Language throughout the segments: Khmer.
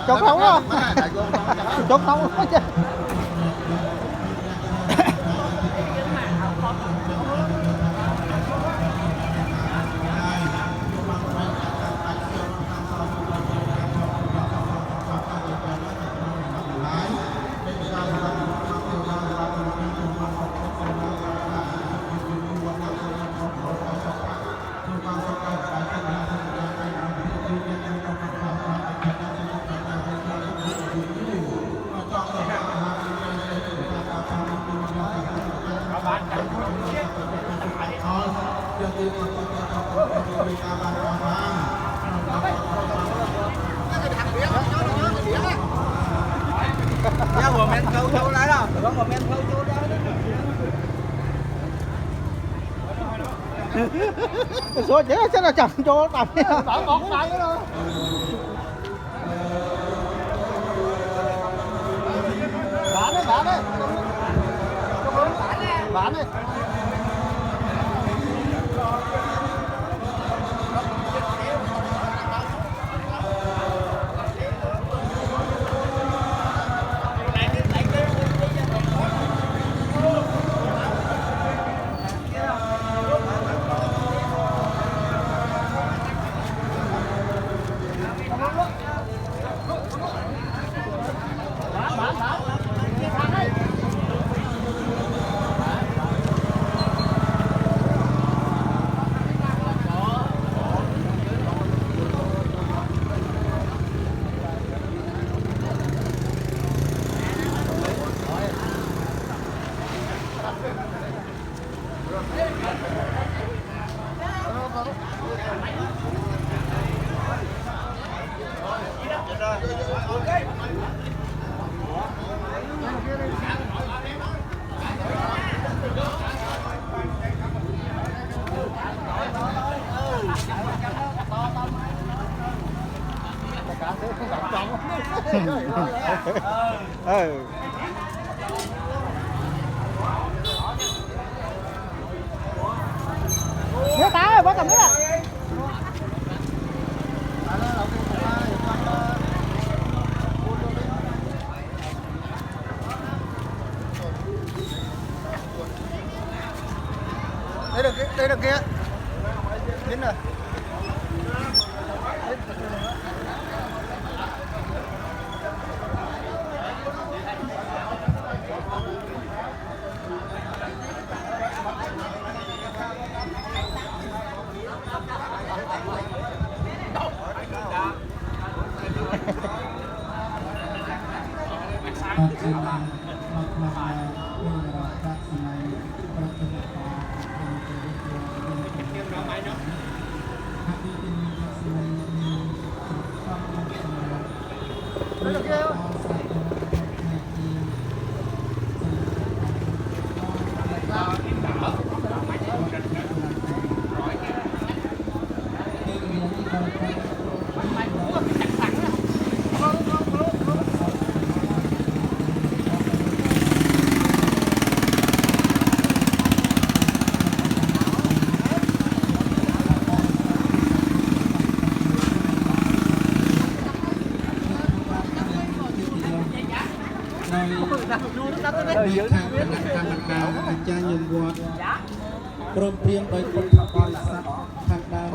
chốt không đó. Chốt không chứ. Một men khâu chú lại đâu, có một men khâu chú đó. Số chứ chắc là chẳng cho tạm bảo một tay nữa. Bán đấy. Bán đấy. Nhớ tá ơi, bắt cầm nước ạ. Đây được kia. Đến rồi.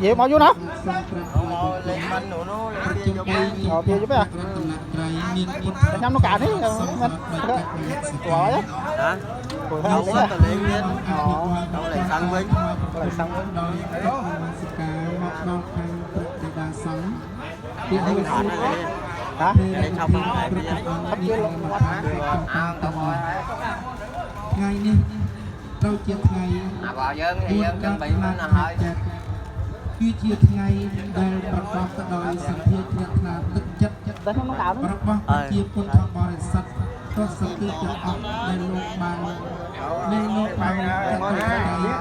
Vậy bao nhiêu nào? Phía giúp à? Nhắm nó cả đấy. Quả đấy. Hả? Đâu có tao liền lên. Đâu lại xăng Vinh. Lại xăng Vinh. Hả? Để xong rồi bây giờ. Sắp chưa luôn quá hả? Ngày đi. Đâu chiếc ngày. Vào dân thì dân chuẩn bị mình là hơi. គឺជាថ្ងៃដែលប្រកបទៅដោយសភាជ្រះថ្លាទឹកចិត្តរបស់ប្រជាពុទ្ធបរិស័ទក៏សង្ឃឹមទាំងអស់ដែលលោកបាន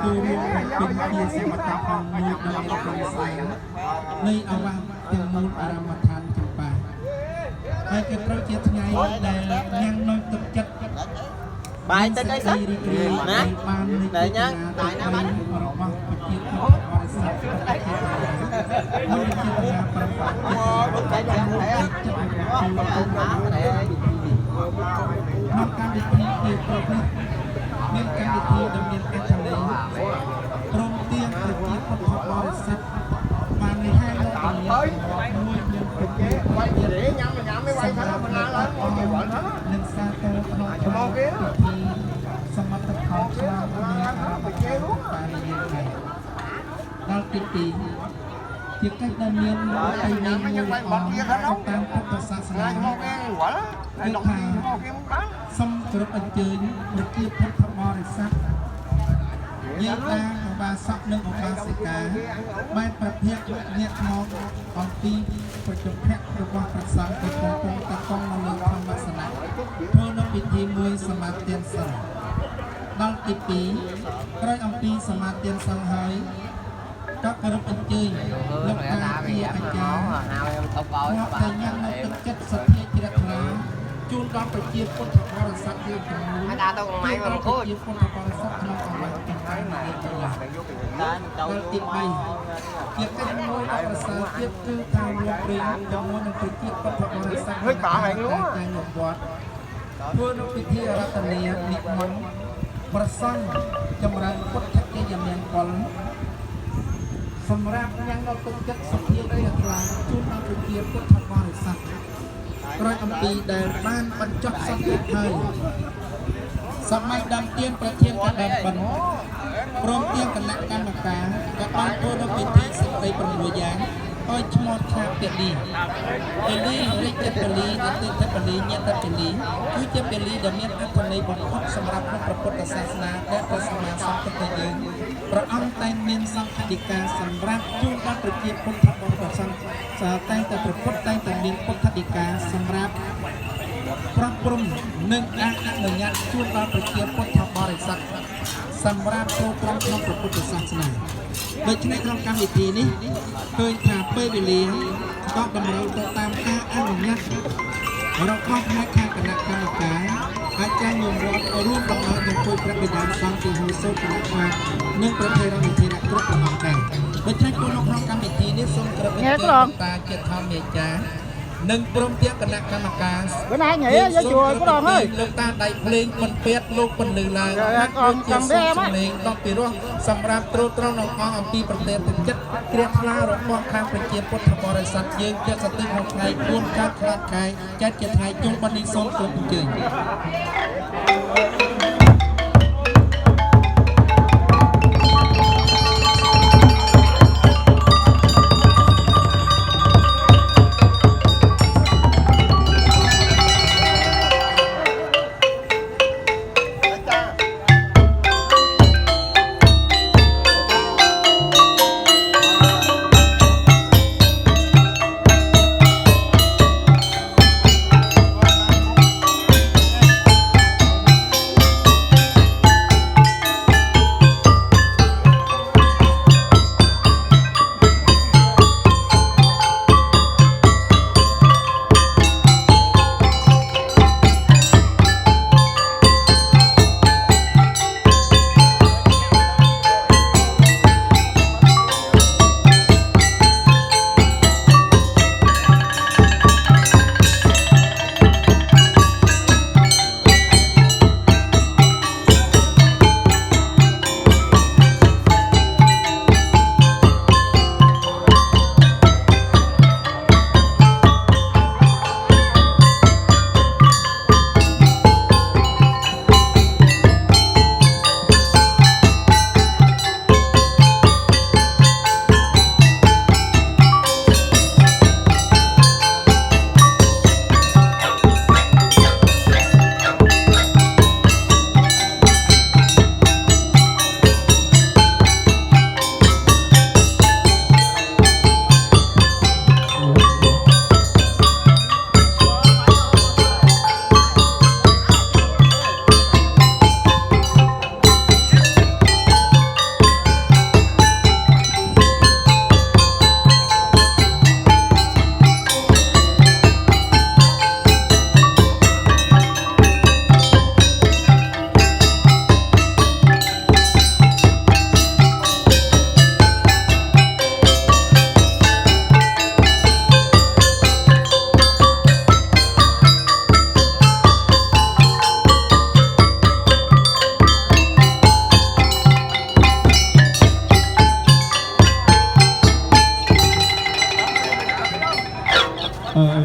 ចូលរួមពេញជាសកម្មភាពមួយដល់ក្រុមសាយនៃអវាងទាំងមូលអារាមដ្ឋានចម្ប៉ាហើយក៏ត្រូវជាថ្ងៃដែលញ៉ាំងនៅទឹកចិត្ត Bài tên đây sao? Nè, để nhá, tại nó bánh. ដល់ទី2ជាកិច្ចដែលមានអីវិញមួយអង្គតាមពុទ្ធសាសនាគឺថាសូមគោរពអញ្ជើញប្រជាពុទ្ធបរិស័ទញាតិតាឧបាសកនិងឧបាសិកាបែបប្រភេទអ្នកមកអំពីប្រជុំភៈរបស់ព្រះសង្ឃដែលកំពុងតកងនៅលើធម្មសនៈធ្វើនៅពិធីមួយសមាទានសិលដល់ទី2ក្រោយអំពីសមាទានសិលហើយក៏គោរពអញ្ជើញលោកតាជាអាចារ្យមកតែញ៉ាំនៅទឹកចិត្តសទ្ធាជ្រះថ្លាជូនដល់ប្រជាពុទ្ធបរិស័ទយើងទាំងមូលប្រជាពុទ្ធបរិស័ទក្នុងអំឡុងទីថ្ងៃនេះដល់ទី3ជាកិច្ចមួយដ៏ប្រសើរទៀតគឺការរួមព្រេងជាមួយនឹងប្រជាពុទ្ធបរិស័ទតែនៅវត្តធ្វើនៅពិធីអារាធនានិមន្តប្រសង់ចម្រើនពុទ្ធកិច្ចមានពលសម្រាប់ញ៉ាំដល់ទឹកចិត្តសទ្ធាជ្រះថ្លាជូនដល់ប្រជាពុទ្ធបរិស័ទក្រោយអំពីដែលបានបញ្ចុះសន្តិភាពហើយសម័យដើមទៀនប្រធានកាដើមបិណ្ឌព្រមទាំងគណៈកម្មការក៏បានធ្វើនៅពិធីសេចក្តី6យ៉ាងឲ្យឈ្មោះថាពលីរាជពលីអតិថពលីញាតពលីគឺជាពលីដែលមានអត្ថន័យបំផុតសម្រាប់ព្រះពុទ្ធសាសនាដែលព្រះសម្មាសម្ពុទ្ធយើងព្រះអង្គតែងមានសង្ឃដីកាសម្រាប់ជូនដល់ប្រជាពុទ្ធបរិស័ទតែងតែព្រះពុទ្ធតែងតែមានពុទ្ធដីកាសម្រាប់ប្រោះព្រំនិងអនុញ្ញាតជូនដល់ប្រជាពុទ្ធបរិស័ទសម្រាប់ចូលក្រុមក្នុងព្រះពុទ្ធសាសនាដូច្នេះក្នុងកម្មវិធីនេះឃើញថាពេលវេលាក៏តម្រូវទៅតាមការអនុញ្ញាតរបស់ផ្នែកខាងគណៈកម្មការអាចារ្យញោមរដ្ឋរួមដំណើរនឹងជួយព្រះបិតាសង្ឃទីហូសូគណៈខាងនិងប្រធានវិធានគ្រប់ប្រងដែរដូច្នេះក្នុងកម្មវិធីនេះសូមគោរពអញ្ជើញតាជាធម្មមេចានិងព្រមទាំងគណៈកម្មការប Bữa nay nghỉ á, với chùa của Đoàn ơi. លោកតាដៃភ្លេងមិនពេតលោកពន្លឺឡើងcòn đây em áដល់ពីរោះសម្រាប់ត្រួតត្រងក្នុងអង្គអំពីប្រទេសទឹកចិត្តជ្រះថ្លារបស់ខាងប្រជាពុទ្ធបរិស័ទយើងចិត្តសតិក្នុងថ្ងៃ4កើតខ្លាត់ខែចែកជាថ្ងៃជុំបិណ្ឌនេះសូមគោរពអញ្ជើញ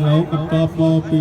เราបន្តមកពី